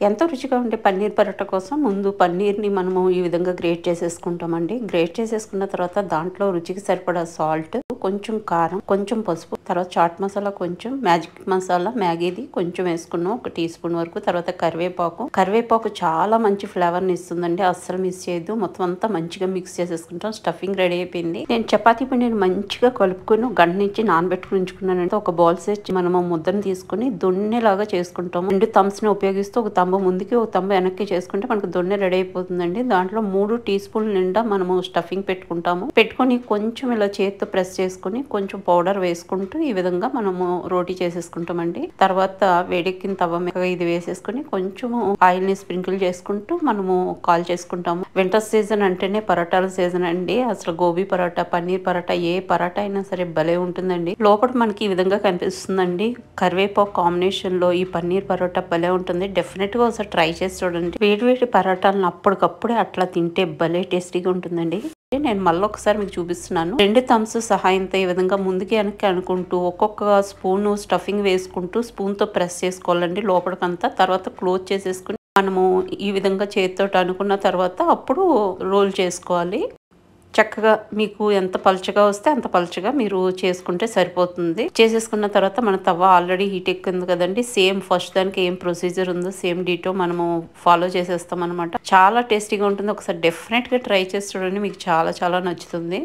ఎంతో రుచిగా ఉండే పన్నీర్ పరోటా కోసం ముందు పన్నీర్ని మనము ఈ విధంగా గ్రేట్ చేసేసుకుంటామండి. గ్రేట్ చేసేసుకున్న తర్వాత దాంట్లో రుచికి సరిపడా సాల్ట్, కొంచెం కారం, కొంచెం పసుపు, తర్వాత చాట్ మసాలా, కొంచెం మ్యాజిక్ మసాలా మ్యాగీది కొంచెం వేసుకున్నాం, 1 టీ స్పూన్ వరకు. తర్వాత కరివేపాకు చాలా మంచి ఫ్లేవర్ని ఇస్తుందండి, అస్సలు మిస్ చేయొద్దు. మొత్తం అంతా మంచిగా మిక్స్ చేసేసుకుంటాం. స్టఫింగ్ రెడీ అయిపోయింది. నేను చపాతీ పిండిని మంచిగా కలుపుకొని గంట నుంచి నానబెట్టుకుని ఉంచుకున్నానంటే ఒక బౌల్ సైజ్ మనము ముద్దను తీసుకుని దొన్నెలాగా చేసుకుంటాము. 2 థమ్స్ ని ఉపయోగిస్తూ ఒక తంబు ముందుకి ఒక తంబు వెనక్కి చేసుకుంటే మనకు దొన్నె రెడీ అయిపోతుందండి. దాంట్లో 3 టీ స్పూన్ల నిండా మనము స్టఫింగ్ పెట్టుకొని కొంచెం ఇలా చేతితో ప్రెస్ చేసుకుని కొంచెం పౌడర్ వేసుకుంటూ ఈ విధంగా మనము రోటీ చేసేసుకుంటామండి. తర్వాత వేడెక్కిన తవ్వ మీద ఇది వేసేసుకుని కొంచెం ఆయిల్ ని స్ప్రింకిల్ చేసుకుంటూ మనము కాల్ చేసుకుంటాము. వింటర్ సీజన్ అంటేనే పరోటాల సీజన్ అండి. అసలు గోబీ పరోటా, పన్నీర్ పరోటా, ఏ పరోటా అయినా సరే భలే ఉంటుందండి. లోపల మనకి ఈ విధంగా కనిపిస్తుందండి. కరివేపాకు కాంబినేషన్ లో ఈ పన్నీర్ పరోటా భలే ఉంటుంది. డెఫినెట్ గా ఒకసారి ట్రై చేసి చూడండి. వేడి పరోటాలను అప్పటికప్పుడే అట్లా తింటే భలే టేస్టీగా ఉంటుందండి. నేను మళ్ళీ ఒకసారి మీకు చూపిస్తున్నాను. 2 థమ్స్ సహాయంతో ఈ విధంగా ముందుకి వెనక్కి అనుకుంటూ ఒక్కొక్క స్పూన్ స్టఫింగ్ వేసుకుంటూ స్పూన్ తో ప్రెస్ చేసుకోవాలండి లోపలికంతా. తర్వాత క్లోజ్ చేసేసుకుని మనము ఈ విధంగా చేతితో అనుకున్న తర్వాత అప్పుడు రోల్ చేసుకోవాలి. చక్కగా మీకు ఎంత పలుచగా వస్తే అంత పలుచగా మీరు చేసుకుంటే సరిపోతుంది. చేసేసుకున్న తర్వాత మన తవ్వ ఆల్రెడీ హీట్ ఎక్కింది కదండి. సేమ్ ఫస్ట్ దానికి ఏం ప్రొసీజర్ ఉందో సేమ్ డీటో మనము ఫాలో చేసేస్తాం అనమాట. చాలా టేస్టీగా ఉంటుంది. ఒకసారి డెఫినెట్ గా ట్రై చేసి చూడండి, మీకు చాలా నచ్చుతుంది.